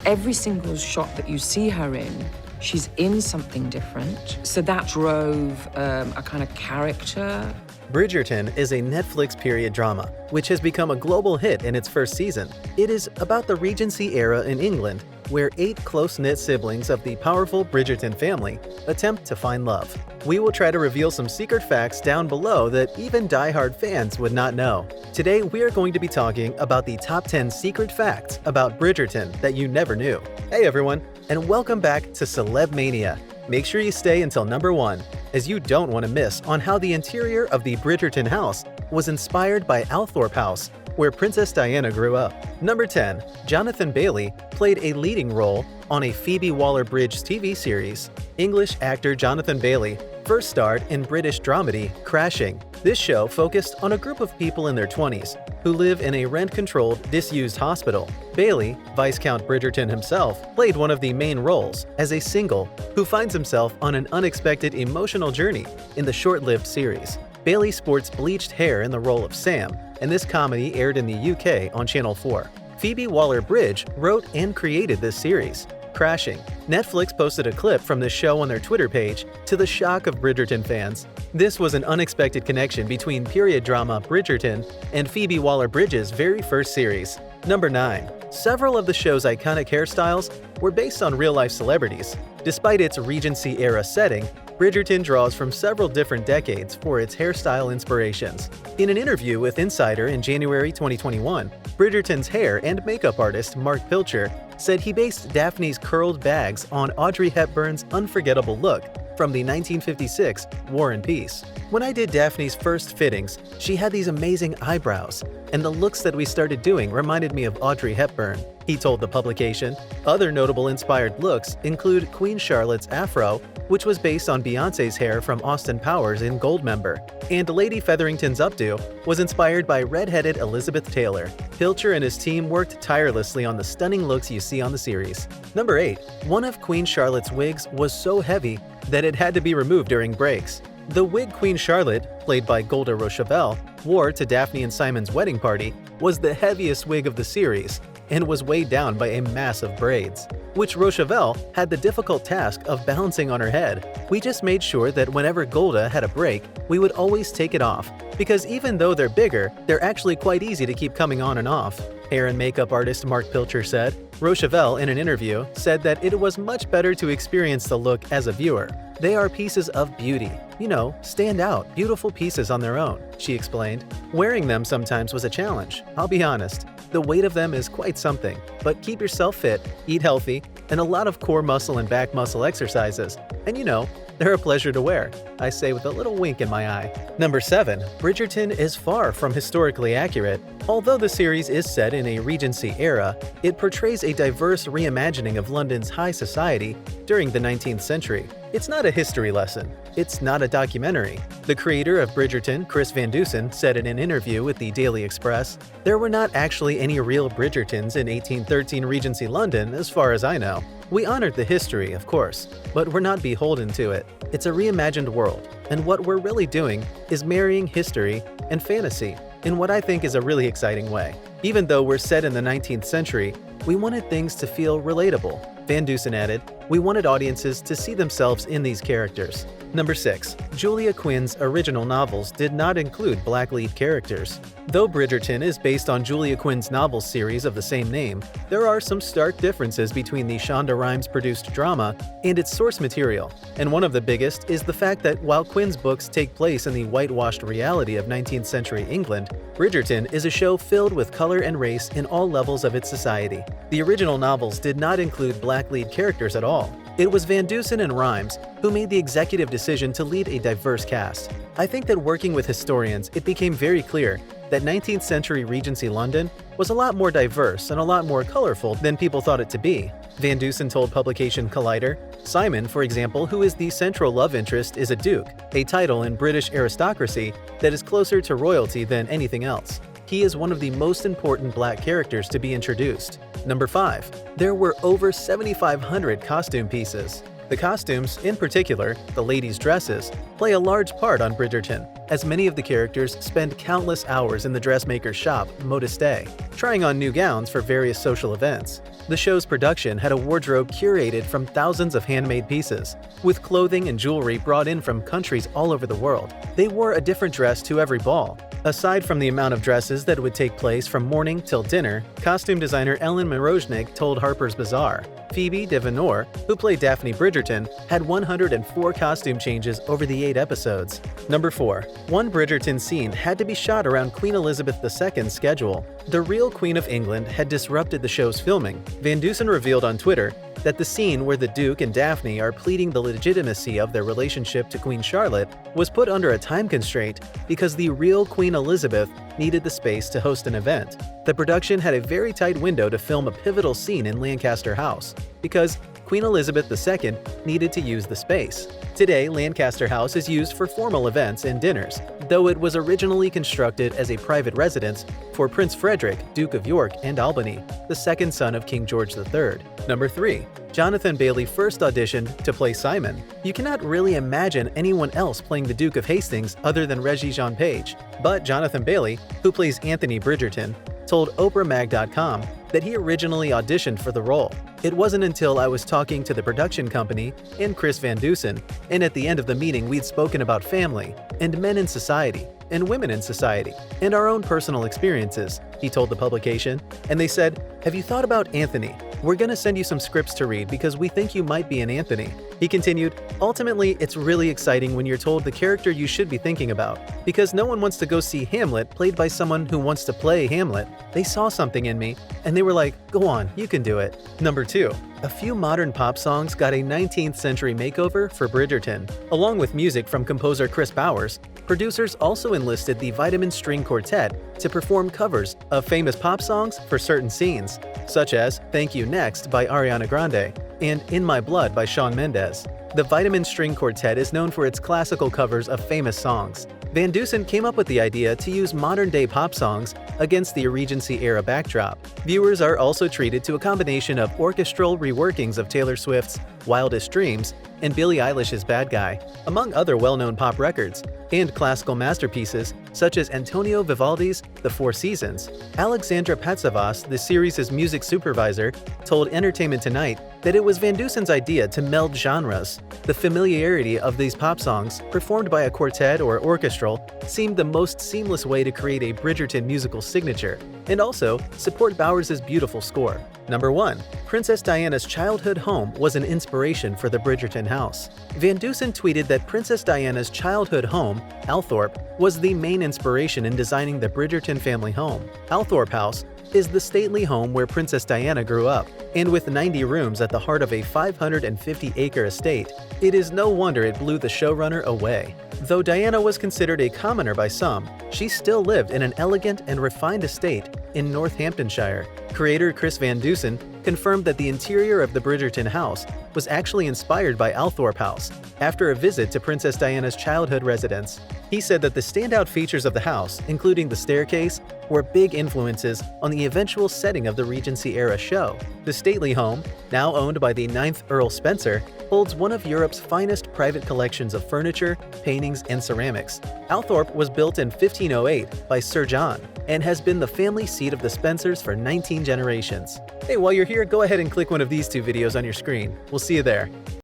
every single shot that you see her in, she's in something different. So that drove a kind of character. Bridgerton is a Netflix period drama, which has become a global hit in its first season. It is about the Regency era in England, where 8 close-knit siblings of the powerful Bridgerton family attempt to find love. We will try to reveal some secret facts down below that even die-hard fans would not know. Today, we are going to be talking about the top 10 secret facts about Bridgerton that you never knew. Hey everyone, and welcome back to Celeb Mania. Make sure you stay until number 1, as you don't want to miss on how the interior of the Bridgerton house was inspired by Althorp House, where Princess Diana grew up. Number 10. Jonathan Bailey played a leading role on a Phoebe Waller-Bridge TV series. English actor Jonathan Bailey first starred in British dramedy Crashing. This show focused on a group of people in their 20s who live in a rent-controlled, disused hospital. Bailey, Viscount Bridgerton himself, played one of the main roles as a single who finds himself on an unexpected emotional journey in the short-lived series. Bailey sports bleached hair in the role of Sam, and this comedy aired in the UK on Channel 4. Phoebe Waller-Bridge wrote and created this series. Crashing. Netflix posted a clip from this show on their Twitter page to the shock of Bridgerton fans. This was an unexpected connection between period drama Bridgerton and Phoebe Waller-Bridge's very first series. Number 9. Several of the show's iconic hairstyles were based on real-life celebrities. Despite its Regency-era setting, Bridgerton draws from several different decades for its hairstyle inspirations. In an interview with Insider in January 2021, Bridgerton's hair and makeup artist Mark Pilcher said he based Daphne's curled bags on Audrey Hepburn's unforgettable look from the 1956 War and Peace. When I did Daphne's first fittings, she had these amazing eyebrows, and the looks that we started doing reminded me of Audrey Hepburn, he told the publication. Other notable inspired looks include Queen Charlotte's afro, which was based on Beyoncé's hair from Austin Powers in Goldmember, and Lady Featherington's updo was inspired by redheaded Elizabeth Taylor. Pilcher and his team worked tirelessly on the stunning looks you see on the series. Number 8. One of Queen Charlotte's wigs was so heavy that it had to be removed during breaks. The wig Queen Charlotte, played by Golda Rochevelle, wore to Daphne and Simon's wedding party was the heaviest wig of the series and was weighed down by a mass of braids, which Rochevelle had the difficult task of balancing on her head. We just made sure that whenever Golda had a break, we would always take it off, because even though they're bigger, they're actually quite easy to keep coming on and off. Hair and makeup artist Mark Pilcher said. Rochevelle, in an interview, said that it was much better to experience the look as a viewer. They are pieces of beauty. You know, stand out, beautiful pieces on their own, she explained. Wearing them sometimes was a challenge, I'll be honest. The weight of them is quite something, but keep yourself fit, eat healthy, and a lot of core muscle and back muscle exercises. And you know, they're a pleasure to wear, I say with a little wink in my eye. Number 7. Bridgerton is far from historically accurate. Although the series is set in a Regency era, it portrays a diverse reimagining of London's high society during the 19th century. It's not a history lesson. It's not a documentary. The creator of Bridgerton, Chris Van Dusen, said in an interview with the Daily Express, "There were not actually any real Bridgertons in 1813 Regency London as far as I know. We honored the history, of course, but we're not beholden to it. It's a reimagined world, and what we're really doing is marrying history and fantasy in what I think is a really exciting way. Even though we're set in the 19th century, we wanted things to feel relatable." Van Dusen added, "We wanted audiences to see themselves in these characters." Number 6. Julia Quinn's original novels did not include black lead characters. Though Bridgerton is based on Julia Quinn's novel series of the same name, there are some stark differences between the Shonda Rhimes-produced drama and its source material, and one of the biggest is the fact that while Quinn's books take place in the whitewashed reality of 19th century England, Bridgerton is a show filled with color and race in all levels of its society. The original novels did not include black lead characters at all. It was Van Dusen and Rhimes who made the executive decision to lead a diverse cast. I think that working with historians, it became very clear that 19th century Regency London was a lot more diverse and a lot more colorful than people thought it to be. Van Dusen told publication Collider, "Simon, for example, who is the central love interest, is a duke, a title in British aristocracy that is closer to royalty than anything else. He is one of the most important black characters to be introduced." Number 5. There were over 7,500 costume pieces. The costumes, in particular, the ladies' dresses, play a large part on Bridgerton, as many of the characters spend countless hours in the dressmaker's shop, Modeste, trying on new gowns for various social events. The show's production had a wardrobe curated from thousands of handmade pieces, with clothing and jewelry brought in from countries all over the world. They wore a different dress to every ball. Aside from the amount of dresses that would take place from morning till dinner, costume designer Ellen Mirojnick told Harper's Bazaar, Phoebe de Venor, who played Daphne Bridgerton, had 104 costume changes over the 8 episodes. Number 4. One Bridgerton scene had to be shot around Queen Elizabeth II's schedule. The real Queen of England had disrupted the show's filming. Van Dusen revealed on Twitter that the scene where the Duke and Daphne are pleading the legitimacy of their relationship to Queen Charlotte was put under a time constraint because the real Queen Elizabeth needed the space to host an event. The production had a very tight window to film a pivotal scene in Lancaster House because Queen Elizabeth II needed to use the space. Today, Lancaster House is used for formal events and dinners, though it was originally constructed as a private residence for Prince Frederick, Duke of York and Albany, the second son of King George III. Number 3. Jonathan Bailey first auditioned to play Simon. You cannot really imagine anyone else playing the Duke of Hastings other than Regé-Jean Page, but Jonathan Bailey, who plays Anthony Bridgerton, told OprahMag.com that he originally auditioned for the role. It wasn't until I was talking to the production company and Chris Van Dusen, and at the end of the meeting we'd spoken about family, and men in society, and women in society, and our own personal experiences, he told the publication, and they said, "Have you thought about Anthony? We're gonna send you some scripts to read because we think you might be an Anthony." He continued, "Ultimately, it's really exciting when you're told the character you should be thinking about, because no one wants to go see Hamlet played by someone who wants to play Hamlet. They saw something in me, and they were like, go on, you can do it." Number 2. A few modern pop songs got a 19th century makeover for Bridgerton. Along with music from composer Chris Bowers, producers also enlisted the Vitamin String Quartet to perform covers of famous pop songs for certain scenes, such as Thank You Next by Ariana Grande and In My Blood by Shawn Mendes. The Vitamin String Quartet is known for its classical covers of famous songs. Van Dusen came up with the idea to use modern-day pop songs against the Regency-era backdrop. Viewers are also treated to a combination of orchestral reworkings of Taylor Swift's Wildest Dreams and Billie Eilish's Bad Guy, among other well-known pop records, and classical masterpieces such as Antonio Vivaldi's The Four Seasons. Alexandra Patsavas, the series' music supervisor, told Entertainment Tonight that it was Van Dusen's idea to meld genres. The familiarity of these pop songs, performed by a quartet or orchestral, seemed the most seamless way to create a Bridgerton musical signature, and also support Bowers' beautiful score. Number 1. Princess Diana's childhood home was an inspiration for the Bridgerton house. Van Dusen tweeted that Princess Diana's childhood home, Althorp, was the main inspiration in designing the Bridgerton family home. Althorp House is the stately home where Princess Diana grew up, and with 90 rooms at the heart of a 550-acre estate, it is no wonder it blew the showrunner away. Though Diana was considered a commoner by some, she still lived in an elegant and refined estate in Northamptonshire. Creator Chris Van Dusen confirmed that the interior of the Bridgerton house was actually inspired by Althorp House after a visit to Princess Diana's childhood residence. He said that the standout features of the house, including the staircase, were big influences on the eventual setting of the Regency-era show. The stately home, now owned by the 9th Earl Spencer, holds one of Europe's finest private collections of furniture, paintings, and ceramics. Althorp was built in 1508 by Sir John and has been the family seat of the Spencers for 19 generations. Hey, while you're here, go ahead and click one of these 2 videos on your screen. We'll see you there.